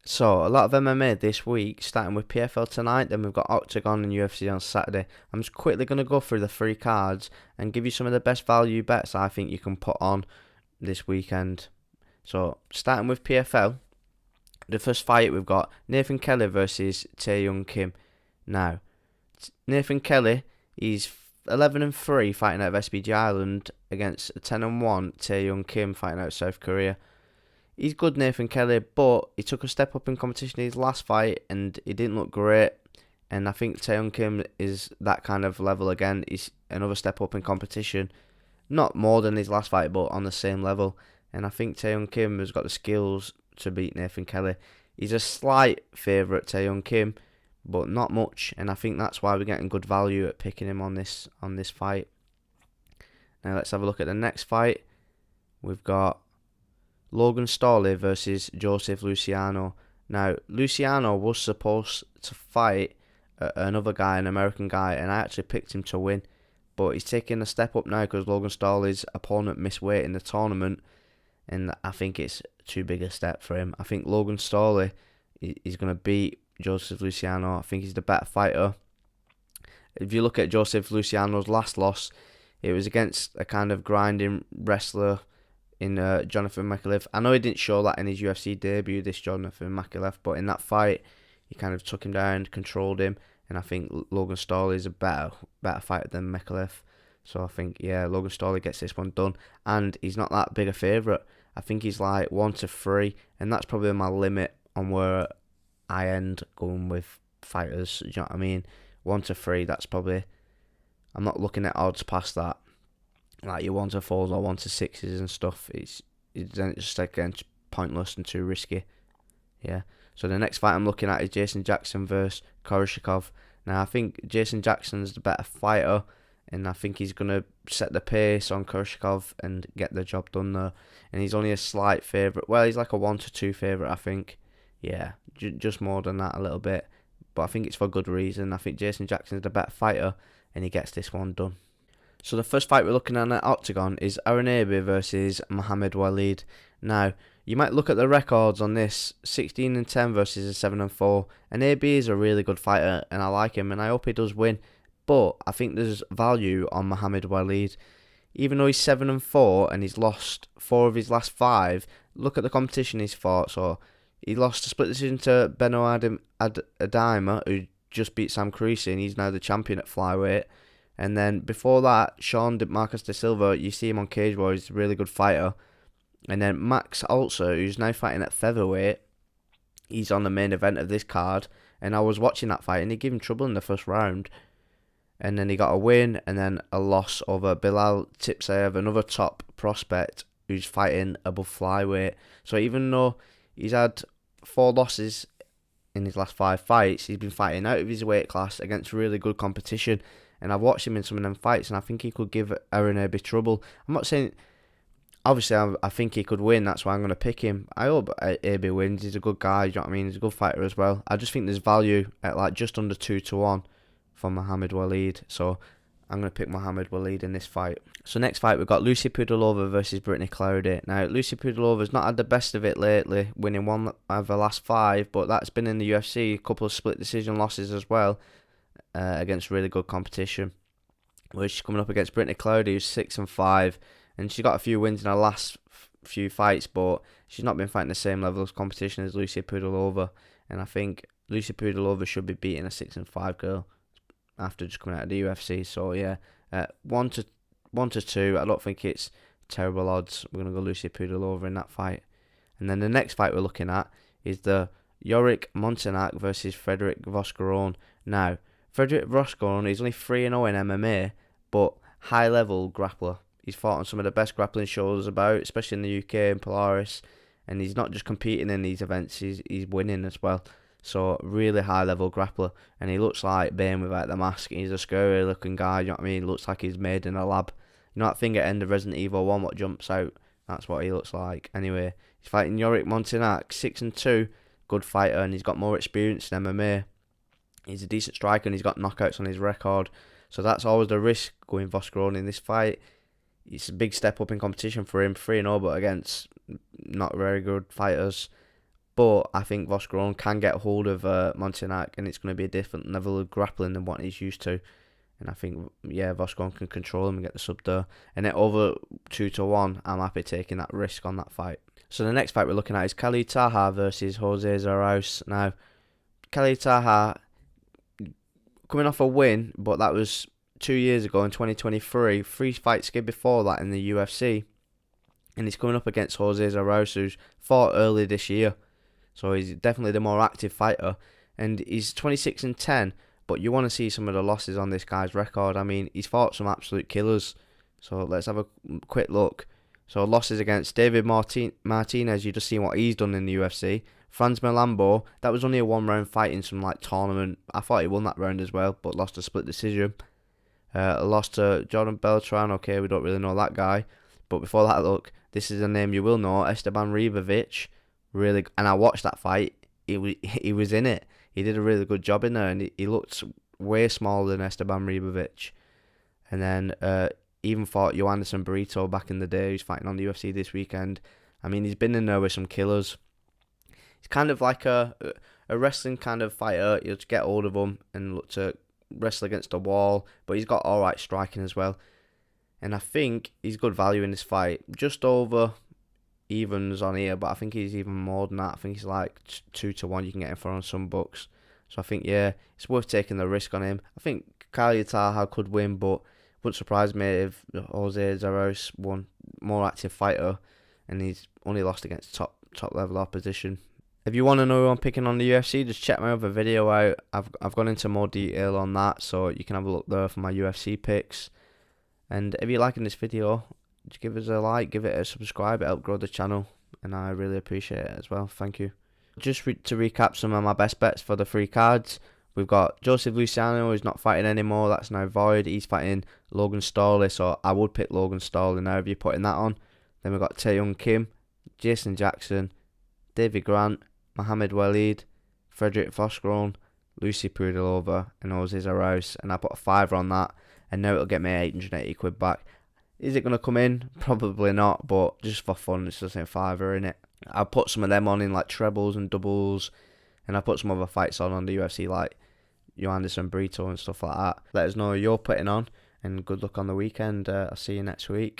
So, a lot of MMA this week, starting with PFL tonight, then we've got Oktagon and UFC on Saturday. I'm just quickly going to go through the three cards and give you some of the best value bets I think you can put on this weekend. So, starting with PFL, the first fight we've got Nathan Kelly versus Tae Young Kim. Now, Nathan Kelly, he's 11 and 3 fighting out of SBG Ireland against 10 and 1 Tae Young Kim fighting out of South Korea. He's good, Nathan Kelly, but he took a step up in competition in his last fight and he didn't look great. And I think Taehyung Kim is that kind of level again. He's another step up in competition. Not more than his last fight, but on the same level. And I think Taehyung Kim has got the skills to beat Nathan Kelly. He's a slight favourite, Taehyung Kim, but not much. And I think that's why we're getting good value at picking him on this fight. Now let's have a look at the next fight. We've got Logan Storley versus Joseph Luciano. Now, Luciano was supposed to fight another guy, an American guy, and I actually picked him to win. But he's taking a step up now because Logan Storley's opponent missed weight in the tournament, and I think it's too big a step for him. I think Logan Storley is going to beat Joseph Luciano. I think he's the better fighter. If you look at Joseph Luciano's last loss, it was against a kind of grinding wrestler in Jonathan Makachev. I know he didn't show that in his UFC debut, this Jonathan Makachev, but in that fight, he kind of took him down, controlled him, and I think Logan Storley is a better fighter than Makachev. So I think, yeah, Logan Storley gets this one done, and he's not that big a favourite. I think he's like 1-3, and that's probably my limit on where I end going with fighters. Do you know what I mean? 1-3, that's probably. I'm not looking at odds past that. Like your 1-4s or 1-6s and stuff, it's just again pointless and too risky. Yeah. So the next fight I'm looking at is Jason Jackson versus Koreshkov. Now I think Jason Jackson's the better fighter, and I think he's gonna set the pace on Koreshkov and get the job done there. And he's only a slight favourite. Well, he's like a 1-2 favourite, I think. Yeah, just more than that a little bit. But I think it's for good reason. I think Jason Jackson's the better fighter, and he gets this one done. So the first fight we're looking at Octagon is Aaron Abe versus Mohamed Walid. Now, you might look at the records on this, 16 and 10 versus a 7 and 4. And Abe is a really good fighter, and I like him, and I hope he does win. But I think there's value on Mohamed Walid. Even though he's 7 and 4 and he's lost 4 of his last 5, look at the competition he's fought. So he lost a split decision to Beno Adama, who just beat Sam Creasy, and he's now the champion at flyweight. And then before that, Sean Marcus De Silva, you see him on Cage Warriors, he's a really good fighter. And then Max also, who's now fighting at featherweight, he's on the main event of this card. And I was watching that fight, and he gave him trouble in the first round. And then he got a win, and then a loss over Bilal Tipsaev, another top prospect who's fighting above flyweight. So even though he's had 4 losses in his last 5 fights, he's been fighting out of his weight class against really good competition. And I've watched him in some of them fights, and I think he could give Aaron Abe trouble. I'm not saying, obviously, I think he could win. That's why I'm going to pick him. I hope Abe wins. He's a good guy. You know what I mean? He's a good fighter as well. I just think there's value at like just under 2-1 for Mohamed Walid. So I'm going to pick Mohamed Walid in this fight. So next fight, we've got Lucy Pudilova versus Brittany Cloudy. Now, Lucy Pudilova's not had the best of it lately, winning 1 of her last 5, but that's been in the UFC. A couple of split decision losses as well. Against really good competition, where she's coming up against Brittany Cloudy, who's 6 and 5, and she got a few wins in her last few fights, but she's not been fighting the same level of competition as Lucy Pudilova. And I think Lucy Pudilova should be beating a 6 and 5 girl after just coming out of the UFC. So yeah, 1-2. I don't think it's terrible odds. We're gonna go Lucy Pudilova in that fight. And then the next fight we're looking at is the Yorick Montanak versus Frederick Voscaron. Now, Frederick Voscaron is only 3-0 in MMA, but high-level grappler. He's fought on some of the best grappling shows about, especially in the UK and Polaris, and he's not just competing in these events, he's winning as well. So, really high-level grappler, and he looks like Bane without the mask. He's a scary-looking guy, you know what I mean? He looks like he's made in a lab. You know that thing at the end of Resident Evil 1 what jumps out? That's what he looks like. Anyway, he's fighting Yorick Montanak, 6 and 2, good fighter, and he's got more experience in MMA. He's a decent striker, and he's got knockouts on his record. So that's always the risk going Voscaron in this fight. It's a big step up in competition for him, 3-0, but against not very good fighters. But I think Vosgrón can get hold of Montenac, and it's going to be a different level of grappling than what he's used to. And I think, yeah, Vosgrón can control him and get the sub there. And at over 2-1, I'm happy taking that risk on that fight. So the next fight we're looking at is Khalid Taha versus Jose Zaraus. Now, Khalid Taha coming off a win, but that was 2 years ago in 2023. 3 fight skid before that in the UFC. And he's coming up against Jose Zaraus, who's fought early this year. So he's definitely the more active fighter. And he's 26-10. But you want to see some of the losses on this guy's record. I mean, he's fought some absolute killers. So let's have a quick look. So losses against David Martinez, you just seen what he's done in the UFC. Franz Malambo, that was only a 1 round fight in some tournament. I thought he won that round as well, but lost a split decision. Lost to Jordan Beltran, okay, we don't really know that guy. But before that, look, this is a name you will know, Esteban Ribovic. Really, and I watched that fight. He was in it. He did a really good job in there, and he looked way smaller than Esteban Ribovic. And then even fought Joanderson Barrito back in the day, who's fighting on the UFC this weekend. I mean, he's been in there with some killers. He's kind of like a wrestling kind of fighter. He'll just get hold of him and look to wrestle against the wall, but he's got alright striking as well. And I think he's good value in this fight. Just over evens on here, but I think he's even more than that. I think he's like 2-1 you can get him for on some books. So I think, yeah, it's worth taking the risk on him. I think Khalid Taha could win, but wouldn't surprise me if Jose Zaraus won, more active fighter, and he's only lost against top level opposition. If you want to know who I'm picking on the UFC, just check my other video out. I've gone into more detail on that, so you can have a look there for my UFC picks. And if you're liking this video, just give us a like, give it a subscribe, it helps grow the channel, and I really appreciate it as well. Thank you. Just to recap some of my best bets for the 3 cards. We've got Joseph Luciano, who's not fighting anymore. That's now void. He's fighting Logan Storley, so I would pick Logan Storley now if you're putting that on. Then we've got Taeyoung Kim, Jason Jackson, David Grant, Mohamed Waleed, Frederick Vosgrón, Lucy Pudilova, and Jose Zaraus. And I put a 5 on that, and now it'll get me 880 quid back. Is it going to come in? Probably not, but just for fun, it's just a 5er in it. I put some of them on in like trebles and doubles, and I put some other fights on the UFC like Joanderson Barrito and stuff like that. Let us know who you're putting on, and good luck on the weekend. I'll see you next week.